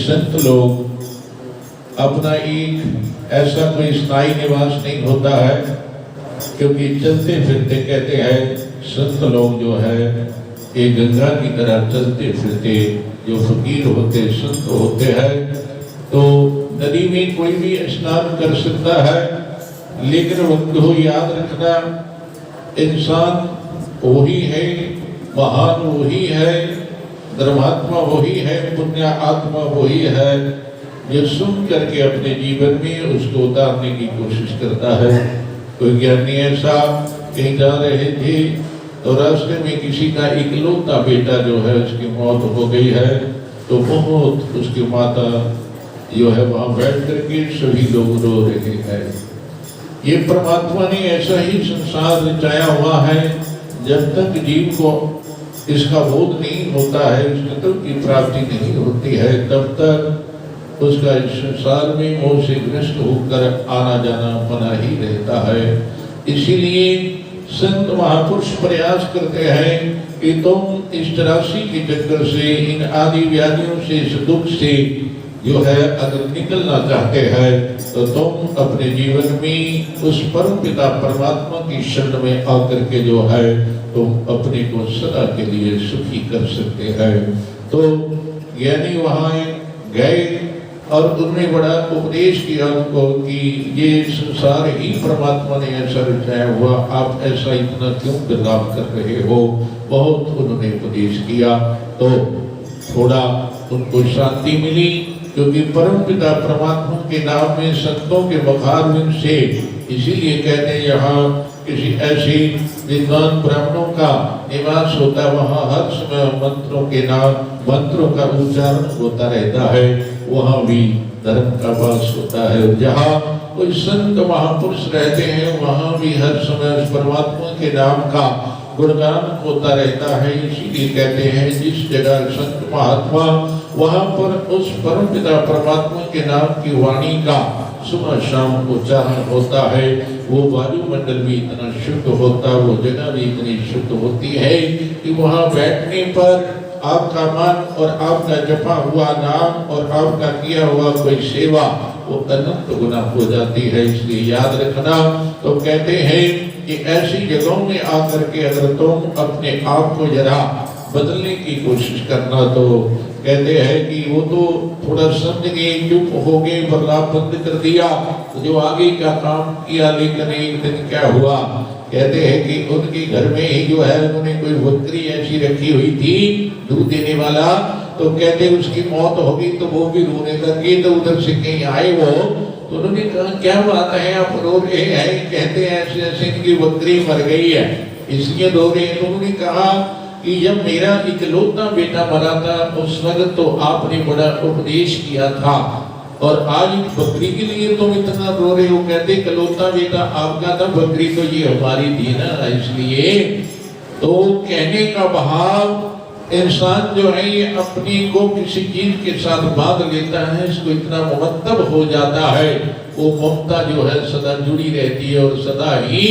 संत लोग अपना एक ऐसा कोई स्थायी निवास नहीं होता है, क्योंकि चलते फिरते कहते हैं संत लोग जो है ये गंगा की तरह चलते फिरते जो फकीर होते संत होते हैं। तो नदी में कोई भी स्नान कर सकता है, लेकिन उनको याद रखना इंसान वही है, महान वही है, धर्मात्मा वही है, पुण्य आत्मा वही है जो सुन करके अपने जीवन में उसको उतारने की कोशिश करता है। कोई ज्ञानी ऐसा कहीं जा रहे थे तो रास्ते में किसी का इकलौता बेटा जो है उसकी मौत हो गई है, तो बहुत उसकी माता जो है वहां बैठ करके सभी लोग रो रहे हैं। ये परमात्मा ने ऐसा ही संसार रचाया हुआ है, जब तक जीव को इसका बोध नहीं होता है, उस तत्व की प्राप्ति नहीं होती है, तब तक उसका इस संसार में मोह से ग्रस्त होकर आना जाना बना ही रहता है। इसीलिए संत महापुरुष प्रयास करते हैं कि तुम इस राशि के चक्कर से, इन आदि व्याधियों से, इस दुख से जो है अगर निकलना चाहते हैं तो तुम अपने जीवन में उस परम पिता परमात्मा की शरण में आकर के जो है तुम अपने को सदा के लिए सुखी कर सकते हैं। तो यानी वहां गए और उन्होंने बड़ा उपदेश किया उनको कि ये संसार ही परमात्मा ने ऐसा रचाया हुआ, आप ऐसा इतना क्यों बदलाव कर रहे हो। बहुत उन्होंने उपदेश किया तो थोड़ा उनको शांति मिली, क्योंकि परम पिता परमात्मा के नाम में संतों के मखारविंद से, इसीलिए कहते हैं यहाँ किसी ऐसी विद्वान ब्राह्मणों का निवास होता है, वहाँ हर समय मंत्रों के नाम, मंत्रों का उच्चारण होता रहता है, वहाँ भी धर्म का वास होता है। जहाँ कोई संत महापुरुष रहते हैं वहाँ भी हर समय उस परमात्मा के नाम का गुणगान होता रहता है। इसीलिए कहते हैं जिस जगह संत महात्मा, वहाँ पर उस परम पिता परमात्मा के नाम की वाणी का सुबह शाम उच्चारण होता है, वो वायुमंडल भी इतना शुद्ध होता, वो जगह भी इतनी शुद्ध होती है कि वहाँ बैठने पर आपका मन और आपका जपा हुआ नाम और आपका किया हुआ कोई सेवा वो अनंत गुना हो जाती है। इसलिए याद रखना। तो कहते हैं कि ऐसी जगहों में आकर के अगर तुम अपने आप को जरा बदलने की कोशिश करना, तो कहते हैं कि वो तो थोड़ा समझ गए, चुप हो गए, बदलाव बंद कर दिया, जो आगे का काम किया, लेकिन एक दिन क्या हुआ, कहते हैं कि उनके घर में ही जो है उन्होंने कोई बकरी ऐसी रखी हुई थी दूध देने वाला, तो कहते उसकी मौत हो गई तो वो भी रोने लगे। तो उधर से कहीं आए वो, तो उन्होंने कहा क्या बात है आप रो रहे हैं। कहते हैं ऐसे ऐसे इनकी बकरी मर गई है इसलिए रो रहे हैं। तो उन्होंने कहा कि जब मेरा इकलौता बेटा मरा था उस वक्त तो आपने बड़ा उपदेश किया था, और आज बकरी के लिए तुम इतना रो रहे हो। कहते इकलौता बेटा आपका था, बकरी तो ये हमारी थी ना। इसलिए तो कहने का भाव, इंसान जो है ये अपनी को किसी चीज के साथ बांध लेता है, इसको इतना मुहत्तब हो जाता है, वो ममता जो है सदा जुड़ी रहती है और सदा ही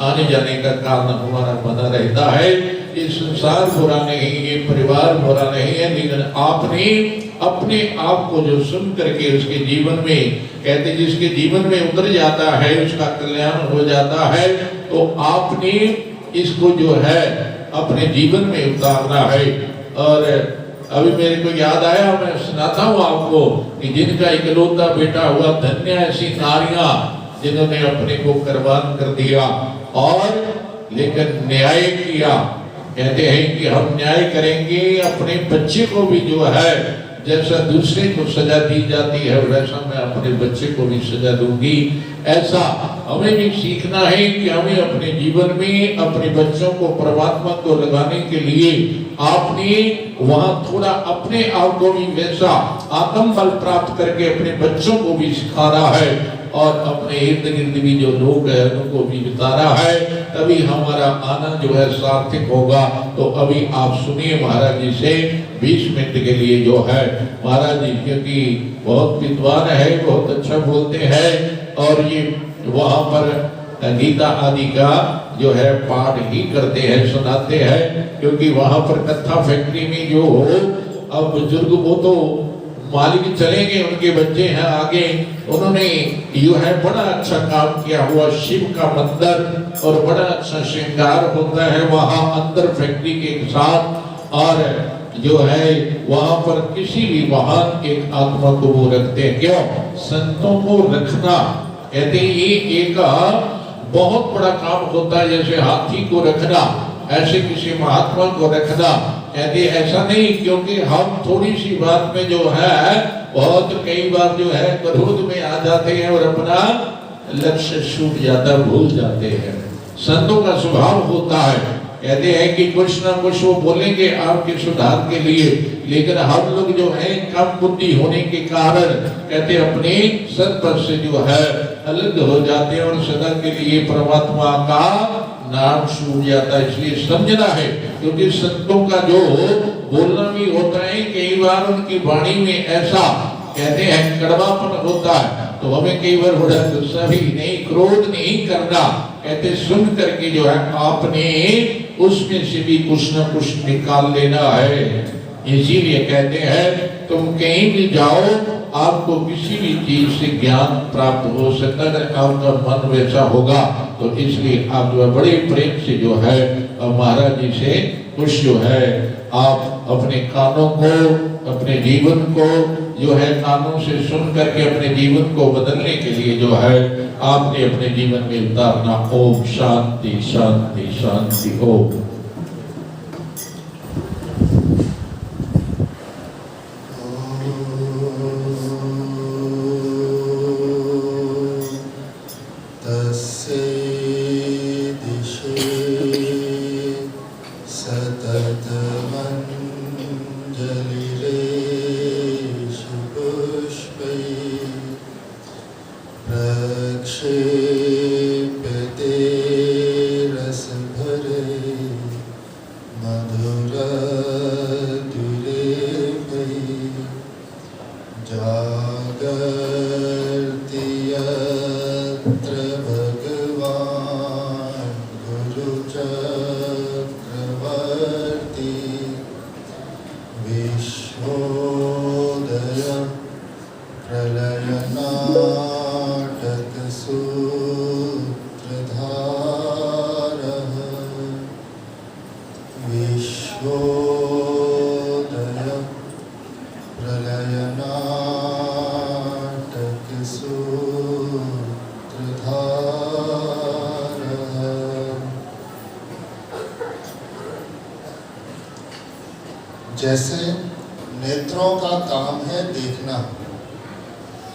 आने जाने का कारण हमारा बना रहता है। ये संसार बुरा नहीं, ये परिवार बुरा नहीं है, लेकिन आपने अपने आप को जो सुन करके उसके जीवन में, कहते जिसके जीवन में उतर जाता है उसका कल्याण हो जाता है, तो आपने इसको जो है अपने जीवन में उतारना है। और अभी मेरे को याद आया, मैं सुनाता हूँ आपको कि जिनका इकलौता बेटा हुआ, धन्य ऐसी नारियां जिन्होंने अपने को कुर्बान कर दिया और लेकिन न्याय किया। कहते हैं कि हम न्याय करेंगे, अपने बच्चे को भी जो है जैसा दूसरे को सजा दी जाती है वैसा मैं अपने बच्चे को भी सजा दूंगी। ऐसा हमें भी सीखना है कि हमें अपने जीवन में अपने बच्चों को परमात्मा को लगाने के लिए आपने वहां थोड़ा अपने आप को भी वैसा आत्म बल प्राप्त करके अपने बच्चों को भी सिखाना है और अपने इर्द गिर्द भी जो लोग हैं उनको भी बताना है, तभी हमारा आना जो है सार्थक होगा। तो अभी आप सुनिए महाराज जी से 20 मिनट के लिए जो है, महाराज जी क्योंकि बहुत विद्वान है, बहुत अच्छा बोलते हैं और ये वहाँ पर गीता आदि का जो है पाठ ही करते हैं, सुनाते हैं, क्योंकि वहाँ पर कथा फैक्ट्री में जो हो, अब बुजुर्ग वो तो मालिक चलेंगे, उनके बच्चे हैं आगे, उन्होंने यो है बड़ा अच्छा काम किया हुआ शिव का मंदिर और बड़ा अच्छा श्रृंगार होता है वहां अंदर फैक्ट्री के साथ, और जो है वहां पर किसी भी महान एक आत्मा को वो रखते हैं। क्यों? संतों को रखना, कहते ये एक बहुत बड़ा काम होता है। जैसे हाथी को रखना, ऐसे किसी महात्मा को रखना, कहते ऐसा नहीं, क्योंकि हम थोड़ी सी बात में जो है बहुत कई बार जो है क्रोध में आ जाते हैं और अपना लक्ष्य छूट जाता, भूल जाते हैं। संतों का स्वभाव होता है, कहते हैं कि कुछ ना कुछ वो बोलेंगे आपके सुधार के लिए, लेकिन हम लोग जो है कम बुद्धि होने के कारण कहते अपने सत्पथ से जो है अलग हो जाते हैं और सदा के लिए परमात्मा का नाम छूट जाता है। इसलिए समझना है, क्योंकि संतों का जो बोलना भी होता है, कई बार उनकी वाणी में ऐसा कहते हैं कड़वापन होता है, तो हमें कई बार बड़ा गुस्सा भी नहीं, क्रोध नहीं करना, कहते सुन करके जो है आपने उसमें से भी कुछ न कुछ निकाल लेना है। इसीलिए कहते हैं तुम कहीं भी जाओ, आपको किसी भी चीज से ज्ञान प्राप्त हो सकता है, अगर आपका मन वैसा होगा तो। इसलिए आप जो है बड़े प्रेम से जो है महाराज जी से कुछ जो है आप अपने कानों को, अपने जीवन को जो है कानों से सुन करके अपने जीवन को बदलने के लिए जो है आपने अपने जीवन में उतारना। ओम शांति शांति शांति। ओम जैसे नेत्रों का काम है देखना,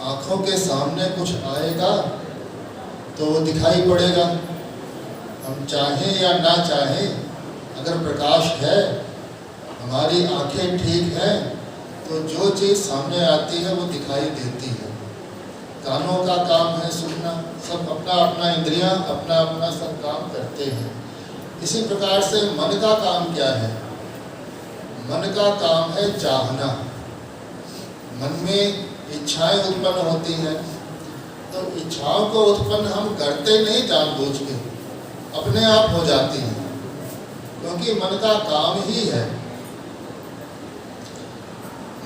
आंखों के सामने कुछ आएगा तो वो दिखाई पड़ेगा, हम चाहें या ना चाहें। अगर प्रकाश है, हमारी आंखें ठीक हैं, तो जो चीज़ सामने आती है वो दिखाई देती है। कानों का काम है सुनना, सब अपना अपना इंद्रियां अपना अपना सब काम करते हैं। इसी प्रकार से मन का काम क्या है? मन का काम है चाहना। मन में इच्छाएं उत्पन्न होती हैं, तो इच्छाओं को उत्पन्न हम करते नहीं जानबूझ के, अपने आप हो जाती हैं, क्योंकि मन का काम ही है।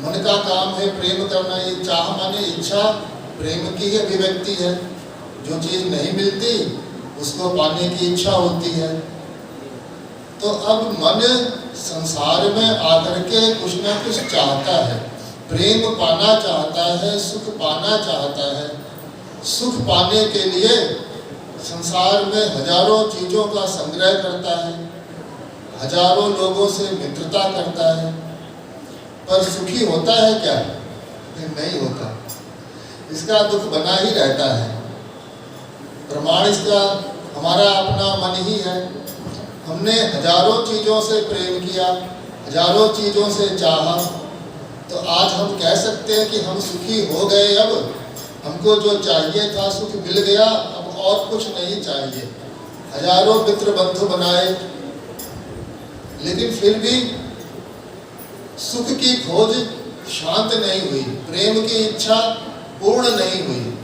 मन का काम है प्रेम करना। ये चाह माने इच्छा, प्रेम की ही अभिव्यक्ति है। जो चीज़ नहीं मिलती उसको पाने की इच्छा होती है। तो अब मन संसार में आकर के कुछ ना कुछ चाहता है, प्रेम पाना चाहता है, सुख पाना चाहता है। सुख पाने के लिए संसार में हजारों चीज़ों का संग्रह करता है, हजारों लोगों से मित्रता करता है, पर सुखी होता है क्या? नहीं होता। इसका दुख बना ही रहता है। प्रमाण इसका हमारा अपना मन ही है। हमने हजारों चीज़ों से प्रेम किया, हजारों चीज़ों से चाहा, तो आज हम कह सकते हैं कि हम सुखी हो गए। अब हमको जो चाहिए था सुख मिल गया, अब और कुछ नहीं चाहिए। हजारों मित्र बंधु बनाए, लेकिन फिर भी सुख की खोज शांत नहीं हुई, प्रेम की इच्छा पूर्ण नहीं हुई।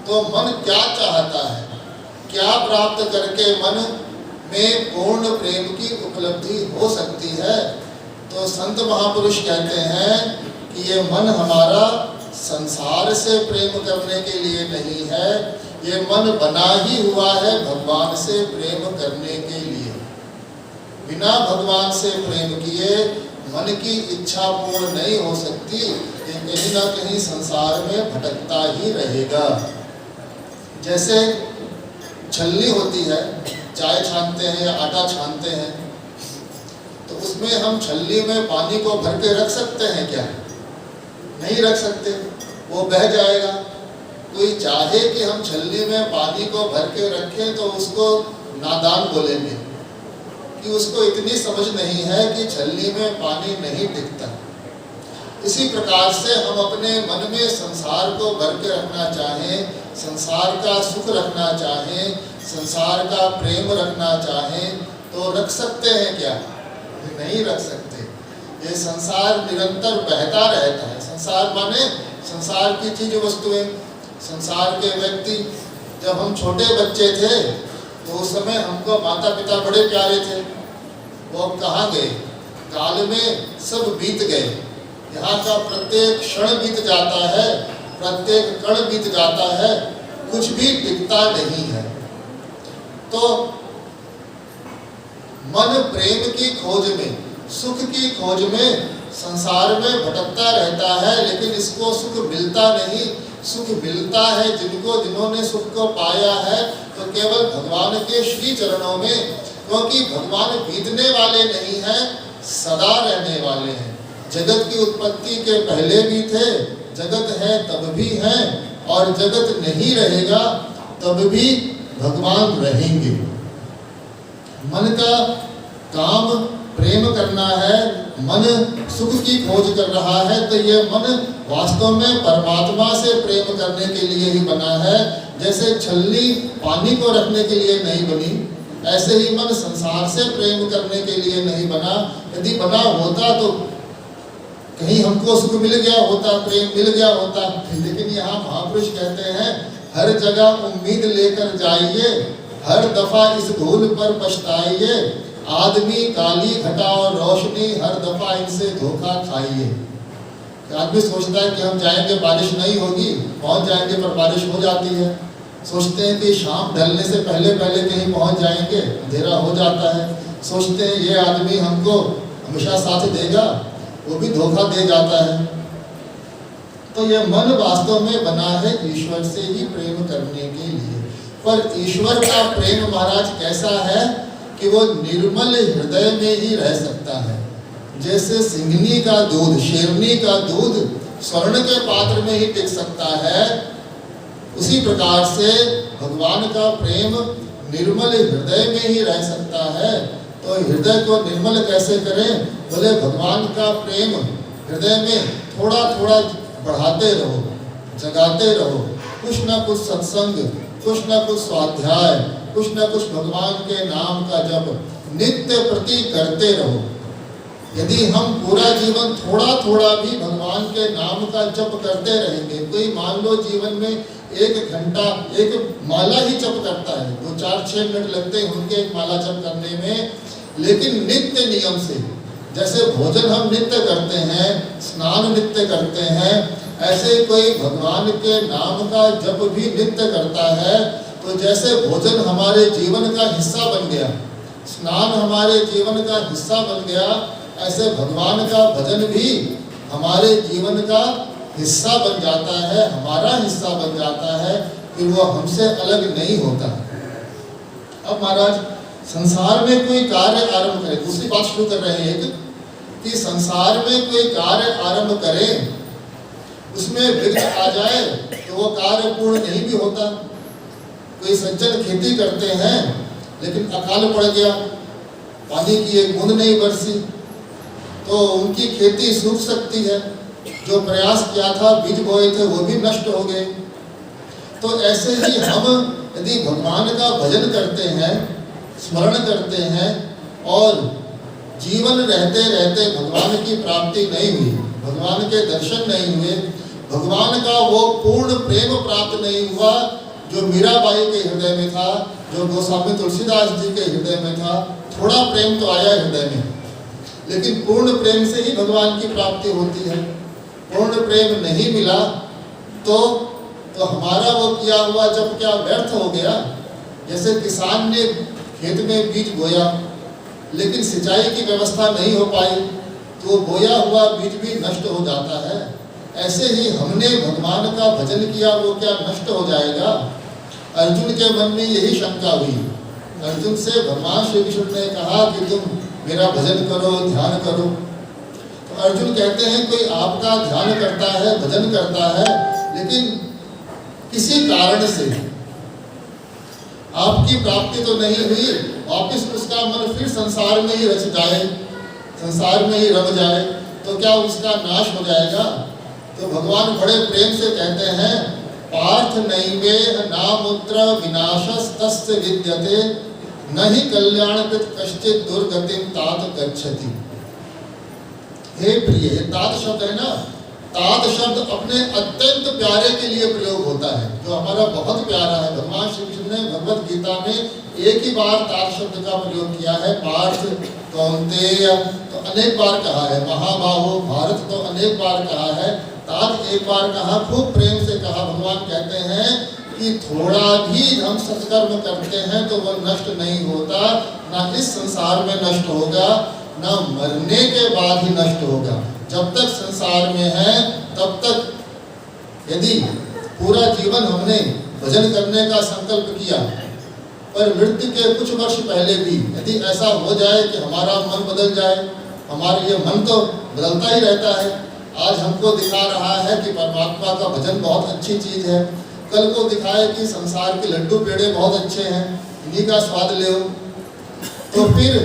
तो मन क्या चाहता है? क्या प्राप्त करके मन में पूर्ण प्रेम की उपलब्धि हो सकती है? तो संत महापुरुष कहते हैं कि ये मन हमारा संसार से प्रेम करने के लिए नहीं है, ये मन बना ही हुआ है भगवान से प्रेम करने के लिए। बिना भगवान से प्रेम किए मन की इच्छा पूर्ण नहीं हो सकती, ये कहीं ना कहीं संसार में भटकता ही रहेगा। जैसे छलनी होती है, चाय छानते हैं या आटा छानते हैं, तो उसमें हम छलनी में पानी को भर के रख सकते हैं क्या? नहीं रख सकते, वो बह जाएगा। कोई चाहे कि हम छलनी में पानी को भर के रखें तो उसको नादान बोलेंगे कि उसको इतनी समझ नहीं है कि छलनी में पानी नहीं टिकता। इसी प्रकार से हम अपने मन में संसार को भर के रखना चाहें, संसार का सुख रखना चाहें, संसार का प्रेम रखना चाहें तो रख सकते हैं क्या? नहीं रख सकते। ये संसार निरंतर बहता रहता है। संसार माने संसार की चीज वस्तुएं, संसार के व्यक्ति। जब हम छोटे बच्चे थे तो उस समय हमको माता पिता बड़े प्यारे थे। वो कहाँ गए? काल में सब बीत गए। यहाँ का प्रत्येक क्षण बीत जाता है, प्रत्येक कण बीत जाता है, कुछ भी टिकता नहीं है। तो मन प्रेम की खोज में, सुख की खोज में संसार में भटकता रहता है, लेकिन इसको सुख मिलता नहीं। सुख मिलता है जिन्होंने सुख को पाया है तो केवल भगवान के श्री चरणों में, क्योंकि भगवान बीतने वाले नहीं हैं, सदा रहने वाले हैं। जगत की उत्पत्ति के पहले भी थे, जगत है तब भी हैं, और जगत नहीं रहेगा तब भी भगवान रहेंगे। मन का काम प्रेम करना है, मन सुख की खोज कर रहा है, तो ये मन वास्तव में परमात्मा से प्रेम करने के लिए ही बना है। जैसे छलनी पानी को रखने के लिए नहीं बनी, ऐसे ही मन संसार से प्रेम करने के लिए नहीं बना। यदि बना होता तो कहीं हमको सुख मिल गया होता, प्रेम मिल गया होता। लेकिन यहाँ महापुरुष कहते हैं, हर जगह उम्मीद लेकर जाइए, हर दफा इस भूल पर पछताइए। आदमी काली घटा और रोशनी, हर दफा इनसे धोखा खाइए। आदमी सोचता है कि हम जाएंगे बारिश नहीं होगी, पहुंच जाएंगे पर बारिश हो जाती है। सोचते हैं कि शाम ढलने से पहले पहले कहीं पहुंच जाएंगे, अंधेरा हो जाता है। सोचते हैं ये आदमी हमको हमेशा साथ देगा, वो भी धोखा दे जाता है। तो यह मन वास्तव में बना है ईश्वर से ही प्रेम करने के लिए। पर ईश्वर का प्रेम महाराज कैसा है कि वो निर्मल हृदय में ही रह सकता है। जैसे सिंघनी का दूध, शेरनी का दूध स्वर्ण के पात्र में ही टिक सकता है, उसी प्रकार से भगवान का प्रेम निर्मल हृदय में ही रह सकता है। तो हृदय को निर्मल कैसे करें? बोले भगवान का प्रेम हृदय में थोड़ा थोड़ा बढ़ाते रहो, जगाते रहो। कुछ ना कुछ सत्संग, कुछ ना कुछ स्वाध्याय, कुछ ना कुछ भगवान के नाम का जप नित्य प्रति करते रहो। यदि हम पूरा जीवन थोड़ा थोड़ा भी भगवान के नाम का जप करते रहेंगे, कोई मान लो जीवन में 1 घंटा एक माला ही जप करता है, 2, 4, 6 मिनट लगते हैं उनके एक माला जप करने में, लेकिन नित्य नियम से, जैसे भोजन हम नित्य करते हैं, स्नान नित्य करते हैं, ऐसे कोई भगवान के नाम का जप भी नित्य करता है। तो जैसे भोजन हमारे जीवन का हिस्सा बन गया, स्नान हमारे जीवन का हिस्सा बन गया, ऐसे भगवान का भजन भी हमारे जीवन का हिस्सा बन जाता है, हमारा हिस्सा बन जाता है, फिर वो हमसे अलग नहीं होता। अब महाराज संसार में कोई कार्य आरंभ करे, दूसरी बात शुरू कर रहे हैं कि संसार में कोई कार्य आरंभ करें, उसमें विघ्न आ जाए तो वो कार्य पूर्ण नहीं भी होता। कोई सज्जन खेती करते हैं लेकिन अकाल पड़ गया, पानी की एक बूंद नहीं बरसी, तो उनकी खेती सूख सकती है। जो प्रयास किया था, बीज बोए थे, वो भी नष्ट हो गए। तो ऐसे ही हम यदि भगवान का भजन करते हैं, स्मरण करते हैं, और जीवन रहते रहते भगवान की प्राप्ति नहीं हुई, भगवान के दर्शन नहीं हुए, भगवान का वो पूर्ण प्रेम प्राप्त नहीं हुआ जो मीराबाई के हृदय में था, जो गोस्वामी तुलसीदास जी के हृदय में था। थोड़ा प्रेम तो आया हृदय में, लेकिन पूर्ण प्रेम से ही भगवान की प्राप्ति होती है। पूर्ण प्रेम नहीं मिला तो हमारा वो किया हुआ जब क्या व्यर्थ हो गया। जैसे किसान ने खेत में बीज बोया लेकिन सिंचाई की व्यवस्था नहीं हो पाई तो बोया हुआ बीज भी नष्ट हो जाता है। ऐसे ही हमने भगवान का भजन किया वो क्या नष्ट हो जाएगा? अर्जुन के मन में यही शंका हुई। अर्जुन से भगवान श्री कृष्ण ने कहा कि तुम मेरा भजन करो, ध्यान करो। तो अर्जुन कहते हैं कोई आपका ध्यान करता है, भजन करता है, लेकिन किसी कारण से आपकी प्राप्ति तो नहीं हुई, वापिस उसका मन फिर संसार में ही रच जाए, संसार में ही रम जाए, तो क्या उसका नाश हो जाएगा? तो भगवान बड़े प्रेम से कहते हैं पार्थ नैवेह नामुत्र विनाशस्तस्य विद्यते न ही कल्याणकृत कश्चित दुर्गतिम तात गच्छति। हे प्रिय, तात शब्द है ना, तात शब्द अपने अत्यंत प्यारे के लिए प्रयोग होता है, जो हमारा बहुत प्यारा है। भगवान श्री कृष्ण ने भगवत गीता में एक ही बार तात शब्द का प्रयोग किया है। पार्थ, कौन्तेय तो अनेक बार कहा है, महाबाहो, भारत तो अनेक बार कहा है, तात एक बार कहा, खूब प्रेम से कहा। भगवान कहते हैं कि थोड़ा भी हम सत्कर्म करते हैं तो वह नष्ट नहीं होता, ना इस संसार में नष्ट होगा, ना मरने के बाद ही नष्ट होगा। जब तक संसार में है तब तक यदि पूरा जीवन हमने भजन करने का संकल्प किया, पर मृत्यु के कुछ वर्ष पहले भी यदि ऐसा हो जाए कि हमारा मन बदल जाए, हमारा ये मन तो बदलता ही रहता है। आज हमको दिखा रहा है कि परमात्मा का भजन बहुत अच्छी चीज है, कल को दिखाए कि संसार के लड्डू पेड़े बहुत अच्छे हैं, इन्हीं का स्वाद ले, तो फिर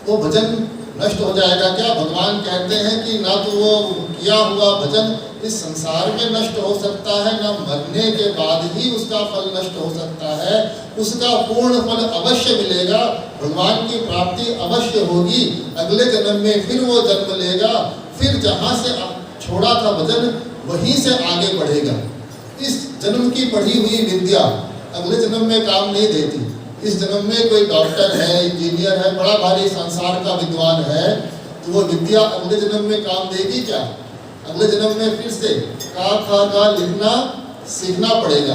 वो भजन नष्ट हो जाएगा क्या? भगवान कहते हैं कि ना तो वो किया हुआ भजन इस संसार में नष्ट हो सकता है, ना मरने के बाद ही उसका फल नष्ट हो सकता है, उसका पूर्ण फल अवश्य मिलेगा, भगवान की प्राप्ति अवश्य होगी। अगले जन्म में फिर वो जन्म लेगा, फिर जहाँ से छोड़ा था भजन वहीं से आगे बढ़ेगा। इस जन्म की पढ़ी हुई विद्या अगले जन्म में काम नहीं देती। इस जन्म में कोई डॉक्टर है, इंजीनियर है, बड़ा भारी संसार का विद्वान है, तो वो विद्या अगले जन्म में काम देगी क्या? अगले जन्म में फिर से का खा गा लिखना सीखना पड़ेगा।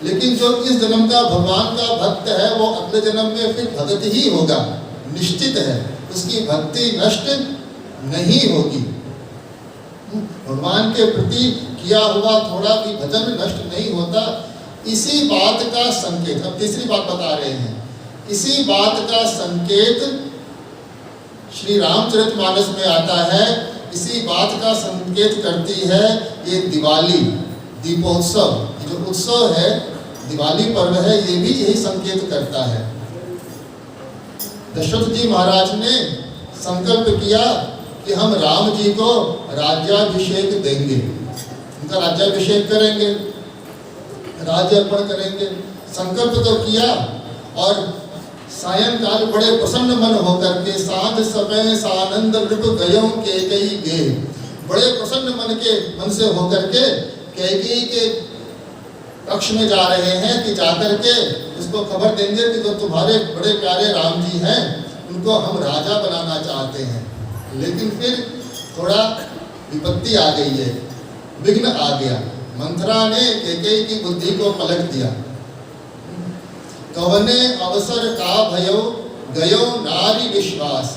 लेकिन जो इस जन्म का भगवान का भक्त है वो अगले जन्म में फिर भक्त ही होगा, निश्चित है, उसकी भक्ति नष्ट नहीं होगी। भगवान के प्रति किया हुआ थोड़ा भी भजन नष्ट नहीं होता। इसी बात का संकेत, अब तीसरी बात बता रहे हैं, इसी बात का संकेत श्री रामचरितमानस में आता है। इसी बात का संकेत करती है ये दिवाली, दीपोत्सव, जो उत्सव है, दिवाली पर्व है, ये भी यही संकेत करता है। दशरथ जी महाराज ने संकल्प किया कि हम राम जी को राज्याभिषेक देंगे, उनका राज्याभिषेक करेंगे, राज्य अर्पण करेंगे। संकल्प तो किया और सायंकाल बड़े प्रसन्न मन होकर के साध समय सानंद नृप गयों के कई गे, बड़े प्रसन्न मन से होकर के कैकेयी के कक्ष में जा रहे हैं कि जाकर के उसको खबर देंगे कि जो तुम्हारे बड़े प्यारे राम जी हैं उनको हम राजा बनाना चाहते हैं। लेकिन फिर थोड़ा विपत्ति आ गई है, विघ्न आ गया। मंथरा ने कैकेयी की बुद्धि को पलट दिया। कवने अवसर का भयो गयो नारी विश्वास।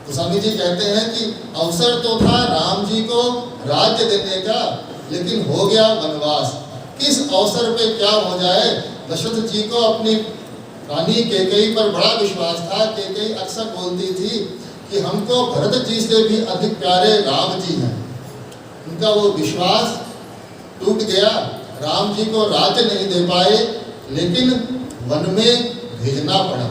गोस्वामी जी कहते हैं कि अवसर तो था राम जी को राज्य देने का, लेकिन हो गया वनवास। किस अवसर पे क्या हो जाए? दशरथ जी को अपनी रानी कैकेयी पर बड़ा विश्वास था। कैकेयी अक्सर बोलती थी कि हमको भरत जी से भी अधिक प्यारे राम जी हैं। उनका वो विश्वास टूट गया, राम जी को राज्य नहीं दे पाए, लेकिन वन में भेजना पड़ा।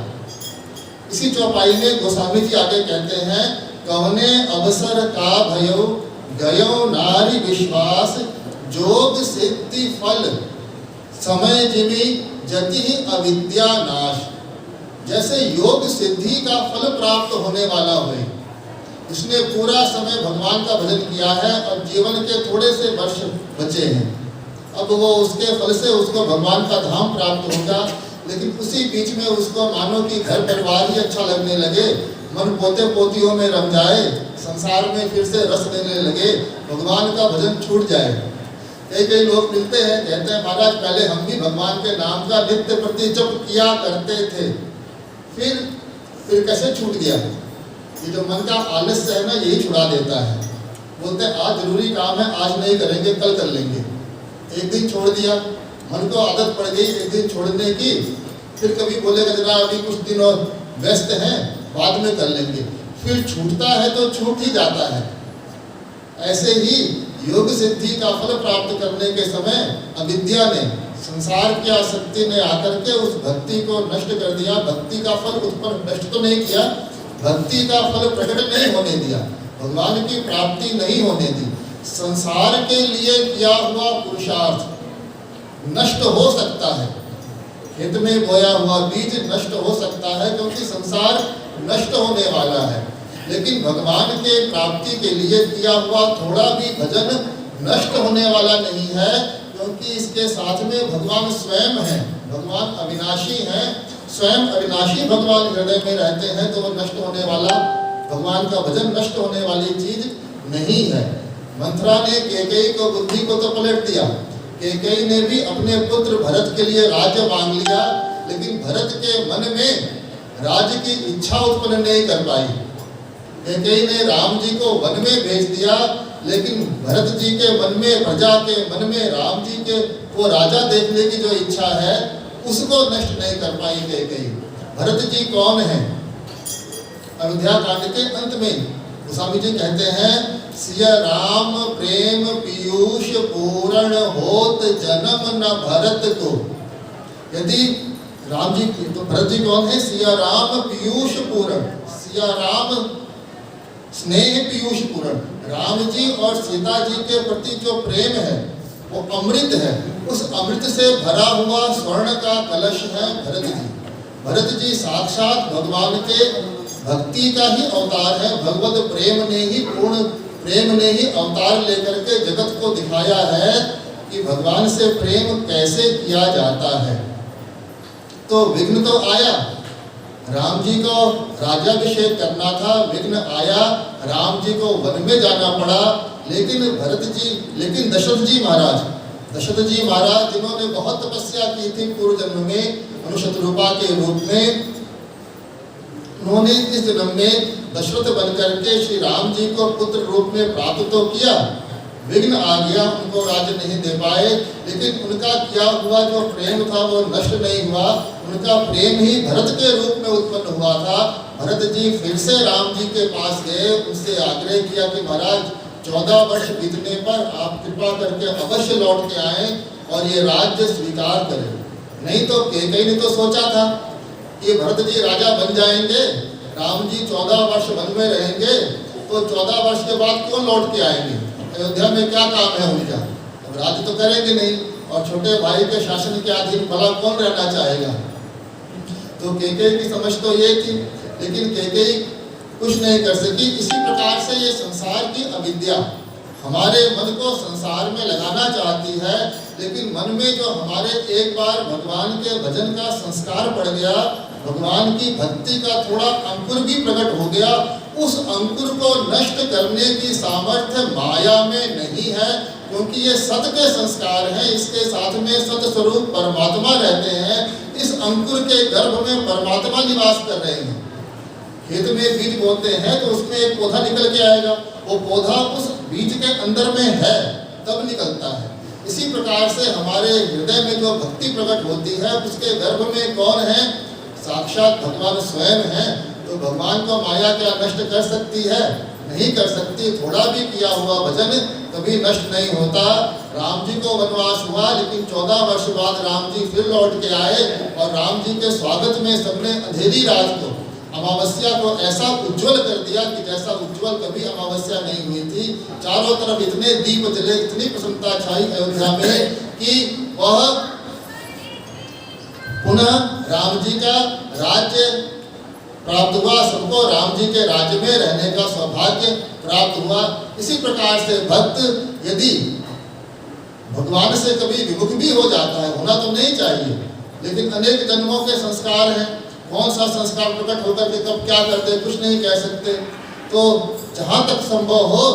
इसी चौपाई में गोस्वामी जी आगे कहते हैं कवने अवसर का भयो गयो नारी विश्वास जोग सिद्धि फल समय जिमी जति अविद्या नाश। जैसे योग सिद्धि का फल प्राप्त होने वाला हुए, उसने पूरा समय भगवान का भजन किया है और जीवन के थोड़े से वर्ष बचे हैं, अब वो उसके फल से उसको भगवान का धाम प्राप्त होगा। लेकिन उसी बीच में उसको मानो कि घर परिवार ही अच्छा लगने लगे, मन पोते पोतियों में रम जाए, संसार में फिर से रस लेने लगे, भगवान का भजन छूट जाएगा। कई लोग मिलते हैं, कहते हैं महाराज पहले हम भी भगवान के नाम का नित्य प्रति जप किया करते थे, फिर कैसे छूट गया? ये जो मन का आलस्य है ना, यही छुड़ा देता है। बोलते हैं आज जरूरी काम है, आज नहीं करेंगे, कल कर लेंगे। एक दिन छोड़ दिया, मन को आदत पड़ गई एक दिन छोड़ने की, फिर कभी बोलेगा जरा अभी कुछ दिन और व्यस्त हैं, बाद में कर लेंगे, फिर छूटता है तो छूट ही जाता है। ऐसे ही योग सिद्धि का फल प्राप्त करने के समय अविद्या ने, संसार की आसक्ति ने आकर के उस भक्ति को नष्ट कर दिया। भक्ति का फल उत्पन्न नष्ट तो नहीं किया, भक्ति का फल प्रकट नहीं होने दिया, भगवान की प्राप्ति नहीं होने दी। संसार के लिए किया हुआ पुरुषार्थ नष्ट हो सकता है, खेत में बोया हुआ बीज नष्ट हो सकता है, क्योंकि संसार नष्ट होने वाला है। लेकिन भगवान के प्राप्ति के लिए किया हुआ थोड़ा भी भजन नष्ट होने वाला नहीं है, क्योंकि इसके साथ में भगवान स्वयं है। भगवान अविनाशी हैं, स्वयं अविनाशी भगवान हृदय में रहते हैं, तो वो नष्ट होने वाला, भगवान का भजन नष्ट होने वाली चीज नहीं है। मंथरा ने कैकेयी को बुद्धि को तो पलट दिया। कैकेयी ने भी अपने पुत्र भरत के लिए राज्य मांग लिया, लेकिन भरत के मन में राज्य की इच्छा उत्पन्न नहीं कर पाई। कैकेयी ने राम जी को वन में भेज दिया, लेकिन भरत जी के मन में, प्रजा के मन में राम जी के वो राजा देखने की जो इच्छा है, उसको नष्ट नहीं कर पाई कैकेयी। भरत जी कौन है? अयोध्या कांड के अंत में गोस्वामी जी कहते हैं, सिया राम प्रेम पीयूष पूर्ण होत जन्म न भरत को। यदि राम जी, तो भरत जी कौन है? सिया राम पीयूष पूर्ण, सिया राम स्नेह पीयूष पूर्ण। राम जी और सीता जी के प्रति जो प्रेम है वो अमृत है, उस अमृत से भरा हुआ स्वर्ण का कलश है भरत जी। भरत जी साक्षात भगवान के भक्ति का ही अवतार है। भगवत प्रेम ने ही, पूर्ण प्रेम ने ही अवतार लेकर के जगत को दिखाया है कि भगवान से प्रेम कैसे किया जाता है। तो विघ्न तो आया, राम जी को राज्याभिषेक करना था, विघ्न आया, राम जी को वन में जाना पड़ा। लेकिन दशरथ जी महाराज जिन्होंने बहुत तपस्या की थी पूर्व जन्म में मनुष्यरूपा के रूप में, उन्होंने इस जन्म में दशरथ बनकर के श्री राम जी को पुत्र रूप में प्राप्त तो किया, विघ्न आ गया, उनको राज्य नहीं दे पाए। लेकिन उनका किया हुआ जो प्रेम था वो नष्ट नहीं हुआ, उनका प्रेम ही भरत के रूप में उत्पन्न हुआ था। भरत जी फिर से राम जी के पास गए, उनसे आग्रह किया कि महाराज 14 वर्ष बीतने पर आप कृपा करके अवश्य लौट के आए और ये राज्य स्वीकार करें। नहीं तो कैकेयी ने तो सोचा था कि भरत जी राजा बन जाएंगे, राम जी 14 वर्ष वन में रहेंगे, तो 14 वर्ष के बाद कौन लौट के आएंगे? अयोध्या में क्या काम है उनका? अब राज्य तो करेंगे नहीं, और छोटे भाई के शासन के अधीन भला कौन रहना चाहेगा? तो कैकेयी की समझ तो ये थी, लेकिन कैकेयी कुछ नहीं कर सकी। इसी प्रकार से ये संसार की अविद्या हमारे मन को संसार में लगाना चाहती है, लेकिन मन में जो हमारे एक बार भगवान के भजन का संस्कार पड़ गया, भगवान की भक्ति का थोड़ा अंकुर भी प्रकट हो गया, उस अंकुर को नष्ट करने की सामर्थ्य माया में नहीं है, क्योंकि ये सत के संस्कार हैं, इसके साथ में सत स्वरूप परमात्मा रहते हैं। इस अंकुर के गर्भ में परमात्मा निवास कर रहे हैं। खेत में बीज बोते हैं तो उसमें एक पौधा निकल के आएगा, वो पौधा उस बीज के अंदर में है तब निकलता है। इसी प्रकार से हमारे हृदय में जो भक्ति प्रकट होती है, उसके गर्भ में कौन है? साक्षात भगवान स्वयं है। तो भगवान को माया क्या नष्ट कर सकती है? नहीं कर सकती। थोड़ा भी किया हुआ भजन कभी नष्ट नहीं होता। राम जी को वनवास हुआ, लेकिन 14 वर्ष बाद राम जी फिर लौट के आए, और राम जी के स्वागत में सबने अंधेरी रात को, अमावस्या को ऐसा उज्जवल कर दिया कि जैसा उज्जवल कभी अमावस्या नहीं हुई थी। चारों तरफ इतने दीप जले, इतनी प्रसन्नता छाई अयोध्या में कि वह पुनः राम जी का राज्य प्राप्त हुआ, सबको राम जी के राज्य में रहने का सौभाग्य प्राप्त हुआ। इसी प्रकार से भक्त यदि भगवान से कभी विमुख भी हो जाता है, होना तो नहीं चाहिए, लेकिन अनेक जन्मों के संस्कार हैं, कौन सा संस्कार प्रकट होकर के कब क्या करते कुछ नहीं कह सकते। तो जहाँ तक संभव हो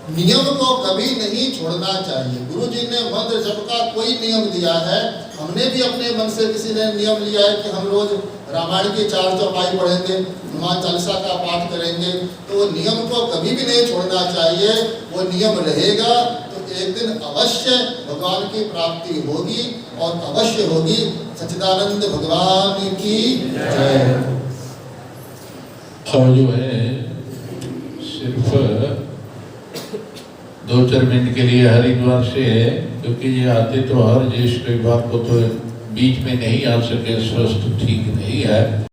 नियम को कभी नहीं छोड़ना चाहिए। गुरु जी ने मंत्र जप का कोई नियम दिया है, हमने भी अपने मन से किसी ने नियम लिया है कि हम रोज रामायण की 4 चौपाई पढ़ेंगे, हनुमान चालीसा का पाठ करेंगे, तो वो नियम को कभी भी नहीं छोड़ना चाहिए। वो नियम रहेगा तो एक दिन अवश्य भगवान की प्राप्ति होगी और अवश्य होगी। सच्चिदानंद भगवान की जय। और जो है सिर्फ 2-4 मिनट के लिए हरिद्वार से है, क्योंकि ये आते तो हर ज्येष्ठ रविवार को तो बीच में नहीं आ सके, स्वस्थ ठीक नहीं है।